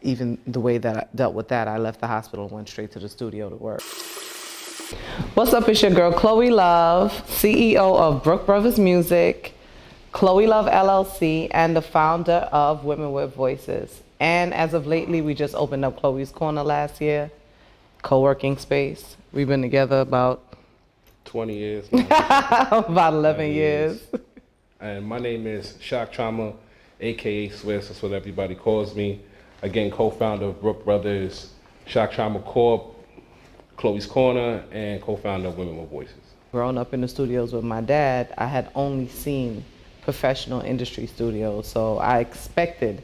Even the way that I dealt with that, I left the hospital and went straight to the studio to work. What's up, it's your girl Cloe Luv, CEO of Brooks Brovaz Music, Cloe Luv LLC, and the founder of Women with Voices. And as of lately, we just opened up Chloe's Corner last year, co-working space. We've been together about 20 years. about 11 years. And my name is Shock Trauma, aka Swizz. That's what everybody calls me. Again, co-founder of Brooks Brothers, Shock Trauma Corp, Chloe's Corner, and co-founder of Women with Voices. Growing up in the studios with my dad, I had only seen professional industry studios, so I expected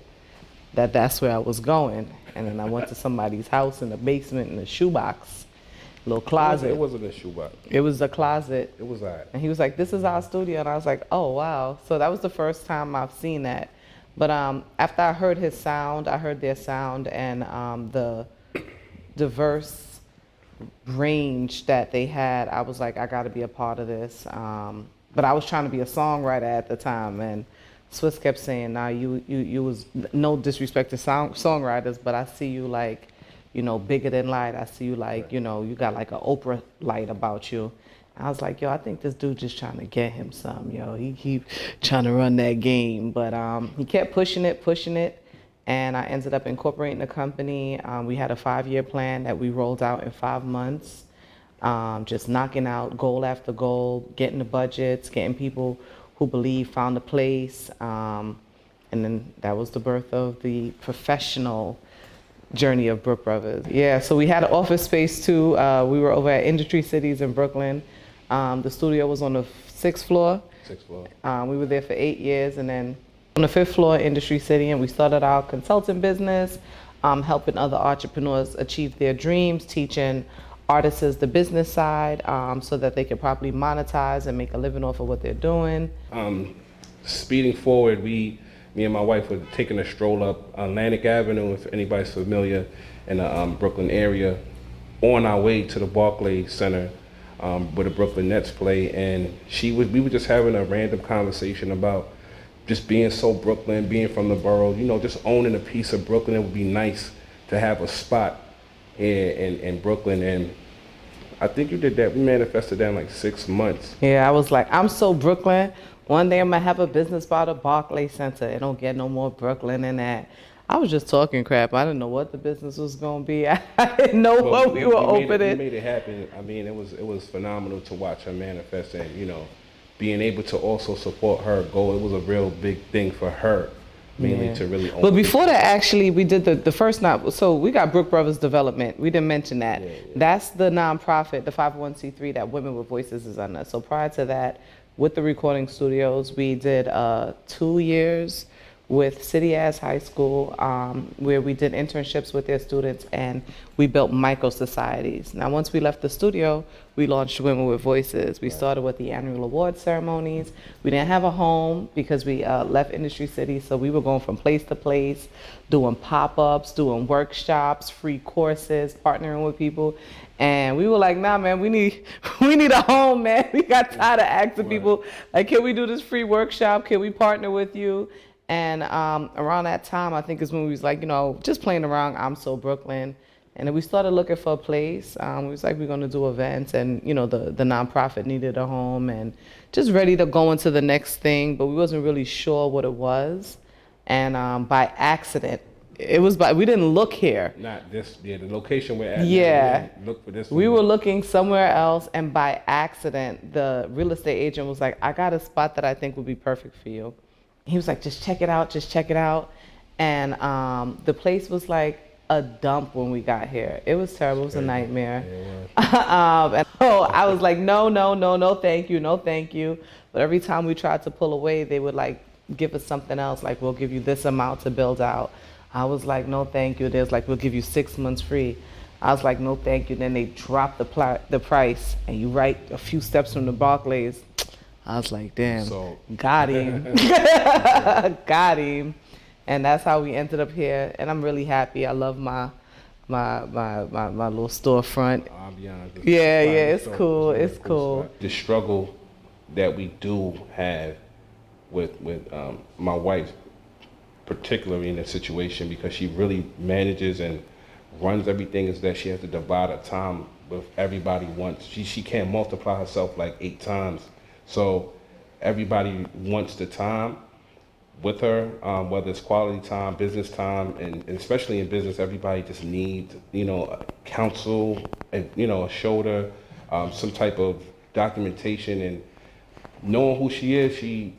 that that's where I was going. And then I went to somebody's house in the basement in a shoebox, little closet. It wasn't a shoebox. It was a closet. It was that. And he was like, "This is our studio," and I was like, "Oh wow!" So that was the first time I've seen that. But after I heard his sound, I heard their sound and the diverse range that they had, I was like, I got to be a part of this. But I was trying to be a songwriter at the time, and Swizz kept saying, "Nah, you was no disrespect to songwriters, but I see you like, bigger than light. I see you like, you got like an Oprah light about you." I was like, "Yo, I think this dude just trying to get him some, yo. He keep trying to run that game." But he kept pushing it, and I ended up incorporating the company. We had a 5-year plan that we rolled out in 5 months, just knocking out goal after goal, getting the budgets, getting people who believe found a place, and then that was the birth of the professional journey of Brooks Brovaz. Yeah, so we had an office space too. We were over at Industry Cities in Brooklyn. The studio was on the 6th floor. 6th floor. We were there for 8 years, and then on the 5th floor, Industry City, and we started our consulting business, helping other entrepreneurs achieve their dreams, teaching artists the business side so that they can properly monetize and make a living off of what they're doing. Speeding forward, me and my wife were taking a stroll up Atlantic Avenue, if anybody's familiar, in the Brooklyn area, on our way to the Barclays Center, where the Brooklyn Nets play, and we were just having a random conversation about just being so Brooklyn, being from the borough, just owning a piece of Brooklyn. It would be nice to have a spot here in Brooklyn, and I think you did that. We manifested that in like 6 months. Yeah, I was like, I'm so Brooklyn. One day I'm gonna have a business by the Barclays Center. It don't get no more Brooklyn than that. I was just talking crap. I didn't know what the business was gonna be. I didn't know what we were opening. We made it happen. I mean, it was phenomenal to watch her manifest, and being able to also support her goal. It was a real big thing for her, mainly to really own. But before that, actually, we did the first so we got Brooks Brovaz Development. We didn't mention that. Yeah. That's the nonprofit, the 501c3 that Women with Voices is under. So prior to that, with the recording studios, we did 2 years with City As High School, where we did internships with their students, and we built micro societies. Now, once we left the studio, we launched Women with Voices. We started with the annual award ceremonies. We didn't have a home because we left Industry City, so we were going from place to place, doing pop-ups, doing workshops, free courses, partnering with people. And we were like, "Nah, man, we need a home, man." We got tired of asking people, like, "Can we do this free workshop? Can we partner with you?" And around that time, I think is when we was like, just playing around, I'm so Brooklyn. And then we started looking for a place. We was like, we're gonna do events, and the nonprofit needed a home, and just ready to go into the next thing, but we wasn't really sure what it was. And by accident, we didn't look here. Not this, the location we're at. Yeah. We look for this. We were looking somewhere else, and by accident, the real estate agent was like, "I got a spot that I think would be perfect for you." He was like, "Just check it out. And the place was like a dump when we got here. It was terrible. It was a nightmare. And I was like, no, thank you. But every time we tried to pull away, they would like give us something else, like, "We'll give you this amount to build out." I was like, "No, thank you." There's like, "We'll give you 6 months free." I was like, "No, thank you." Then they dropped the price, and you write a few steps from the Barclays. I was like, damn, So got him. Got him. And that's how we ended up here. And I'm really happy. I love my little storefront. Yeah, it's cool. It's cool. The struggle that we do have with my wife particularly in this situation, because she really manages and runs everything, is that she has to divide her time with everybody once. She can't multiply herself like 8 times. So everybody wants the time with her, whether it's quality time, business time, and especially in business, everybody just needs, counsel, and, a shoulder, some type of documentation, and knowing who she is, she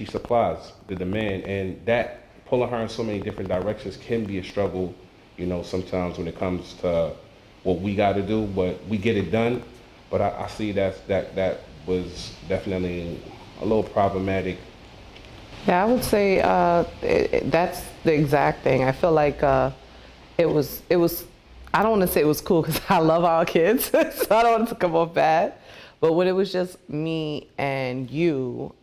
supplies the demand, and that pulling her in so many different directions can be a struggle, sometimes when it comes to what we got to do, but we get it done. But I see that was definitely a little problematic. Yeah, I would say that's the exact thing. I feel like it was. I don't want to say it was cool because I love our kids, so I don't want it to come off bad. But when it was just me and you,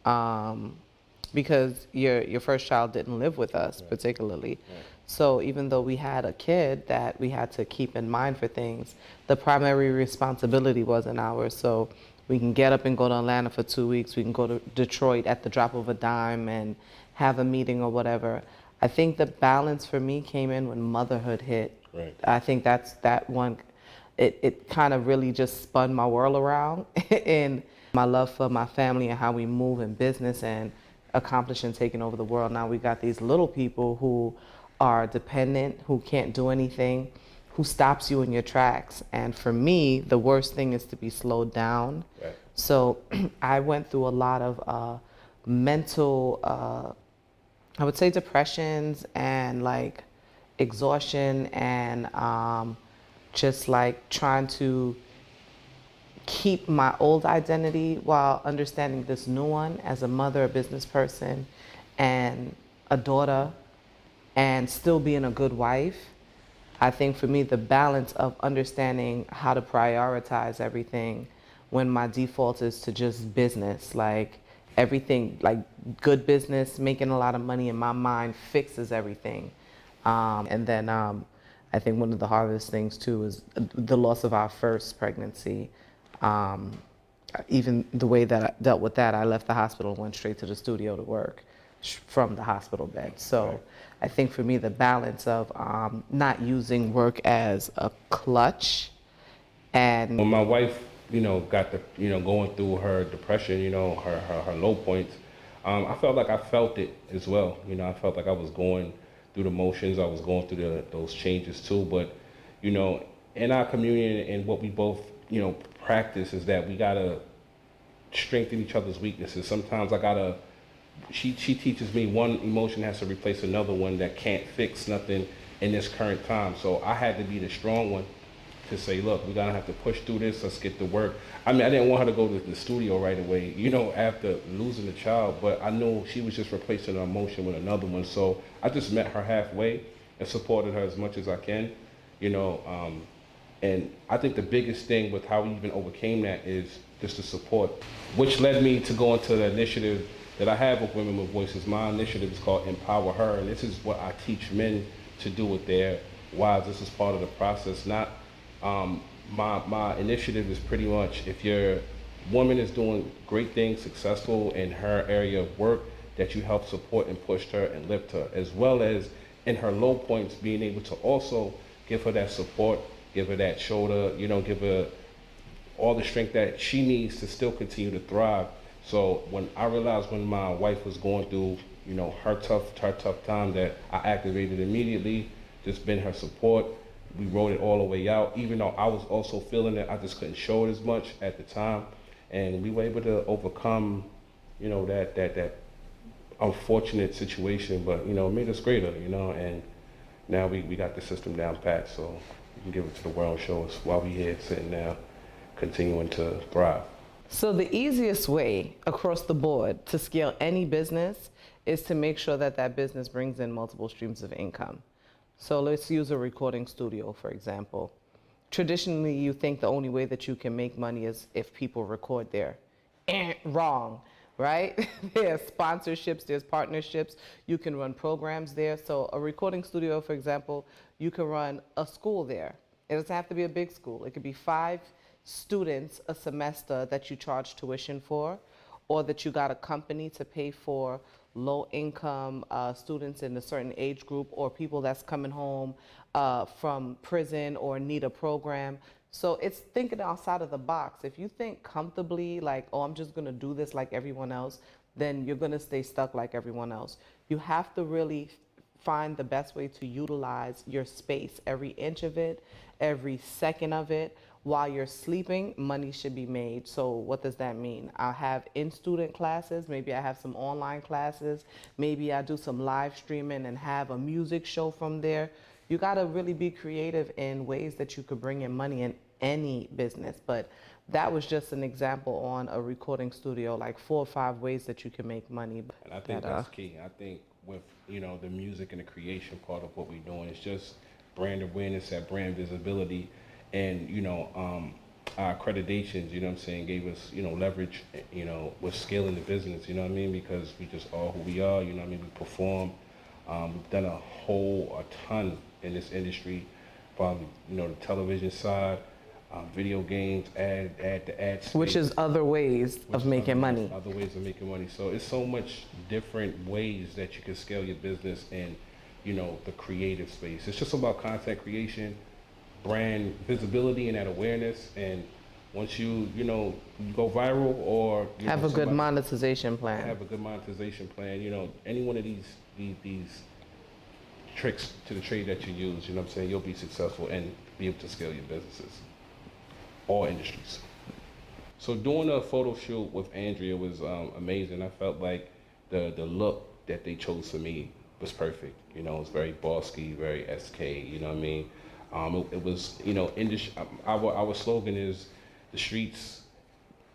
because your first child didn't live with us particularly, so even though we had a kid that we had to keep in mind for things, the primary responsibility wasn't ours. So we can get up and go to Atlanta for 2 weeks. We can go to Detroit at the drop of a dime and have a meeting or whatever. I think the balance for me came in when motherhood hit. Right. I think that's that one. It kind of really just spun my world around in my love for my family and how we move in business and accomplish and taking over the world. Now we got these little people who are dependent, who can't do anything, who stops you in your tracks. And for me, the worst thing is to be slowed down. Right. So I went through a lot of mental, I would say depressions and like exhaustion and just like trying to keep my old identity while understanding this new one as a mother, a business person, and a daughter, and still being a good wife. I think for me, the balance of understanding how to prioritize everything when my default is to just business, like everything, like good business, making a lot of money in my mind fixes everything. And then I think one of the hardest things too is the loss of our first pregnancy. Even the way that I dealt with that, I left the hospital and went straight to the studio to work from the hospital bed. So Right. I think for me, the balance of not using work as a clutch and When my wife, got the, going through her depression, her low points, I felt like I felt it as well. I felt like I was going through the motions. I was going through those changes too. But, in our communion and what we both, practice is that we gotta strengthen each other's weaknesses. Sometimes she teaches me one emotion has to replace another one that can't fix nothing in this current time. So I had to be the strong one to say, look, we're gonna have to push through this. Let's get to work. I mean, I didn't want her to go to the studio right away, after losing the child, but I knew she was just replacing an emotion with another one. So I just met her halfway and supported her as much as I can, and I think the biggest thing with how we even overcame that is just the support, which led me to go into the initiative that I have with Women with Voices. My initiative is called Empower Her, and this is what I teach men to do with their wives. This is part of the process. Not my initiative is pretty much if your woman is doing great things, successful in her area of work, that you help support and push her and lift her, as well as in her low points, being able to also give her that support, give her that shoulder, give her all the strength that she needs to still continue to thrive. So when I realized when my wife was going through, her tough time, that I activated immediately, just been her support. We wrote it all the way out, even though I was also feeling it, I just couldn't show it as much at the time. And we were able to overcome, that unfortunate situation, but, it made us greater, and now we got the system down pat, so we can give it to the world and show us why we here sitting now, continuing to thrive. so the easiest way across the board to scale any business is to make sure that that business brings in multiple streams of income. So let's use a recording studio, for example. Traditionally, you think the only way that you can make money is if people record there. Wrong, right? There's sponsorships, there's partnerships. You can run programs there. So a recording studio, for example, you can run a school there. It doesn't have to be a big school. It could be 5 students a semester that you charge tuition for, or that you got a company to pay for low income students in a certain age group, or people that's coming home from prison or need a program. So it's thinking outside of the box. If you think comfortably, like, oh, I'm just gonna do this like everyone else, then you're gonna stay stuck like everyone else. You have to really find the best way to utilize your space, every inch of it, every second of it. While you're sleeping, money should be made. So what does that mean? I'll have in-student classes, maybe I have some online classes, maybe I do some live streaming and have a music show from there. You gotta really be creative in ways that you could bring in money in any business. But that was just an example on a recording studio, like 4 or 5 ways that you can make money. And I think that's key. I think with, you know, the music and the creation part of what we're doing, it's just brand awareness, that brand visibility, and, you know, our accreditations, you know what I'm saying, gave us, you know, leverage, you know, with scaling the business, you know what I mean, because we just are who we are, you know what I mean, we perform. We've done a ton in this industry, from, you know, the television side, video games, ad space, which is other ways of making money. Other ways of making money. So it's so much different ways that you can scale your business in, you know, the creative space. It's just about content creation, brand visibility, and that awareness. And once you know, you go viral, or you have know, a good monetization plan. Have a good monetization plan. You know, any one of these tricks to the trade that you use, you know what I'm saying, you'll be successful and be able to scale your businesses, all industries. So doing a photo shoot with Andrea was amazing. I felt like the look that they chose for me was perfect. You know, it was very bossy, very SK, you know what I mean? It was, you know, industry. Our slogan is the streets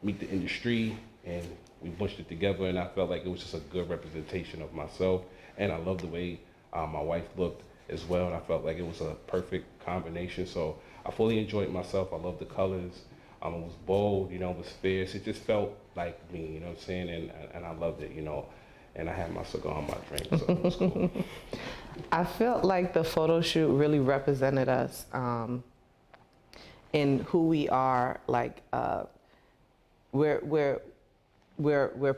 meet the industry, and we mushed it together, and I felt like it was just a good representation of myself. And I loved the way my wife looked as well, and I felt like it was a perfect combination. So I fully enjoyed myself. I loved the colors. It was bold, you know, it was fierce. It just felt like me, you know what I'm saying? And I loved it, you know. And I had my cigar on my drink, so it was cool. I felt like the photo shoot really represented us in who we are. Like we're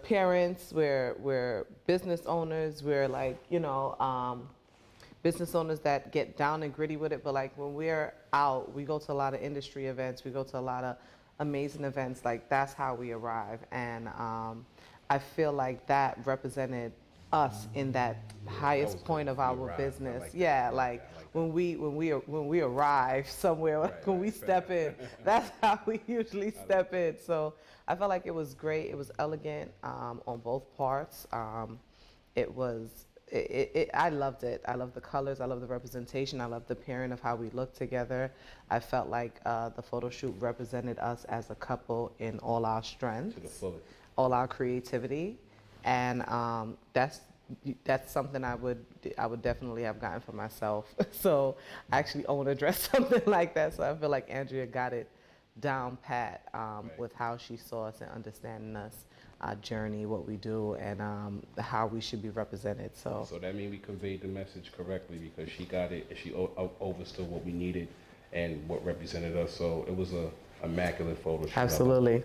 parents, we're business owners, we're like, you know, business owners that get down and gritty with it. But like when we're out, we go to a lot of industry events, we go to a lot of amazing events. Like that's how we arrive. And I feel like that represented us in that highest point of our business. When we arrive somewhere, like when we step in, that's how we usually step in. So I felt like it was great. It was elegant on both parts. It was. I loved it. I love the colors. I love the representation. I love the pairing of how we looked together. I felt like the photo shoot represented us as a couple in all our strengths, To the fullest. all our creativity, and that's something I would definitely have gotten for myself. So I actually own a dress something like that. So I feel like Andrea got it down pat with how she saw us and understanding us, our journey, what we do, and how we should be represented. So that means we conveyed the message correctly, because she got it and she overstood what we needed and what represented us. So it was a immaculate photo shoot. absolutely.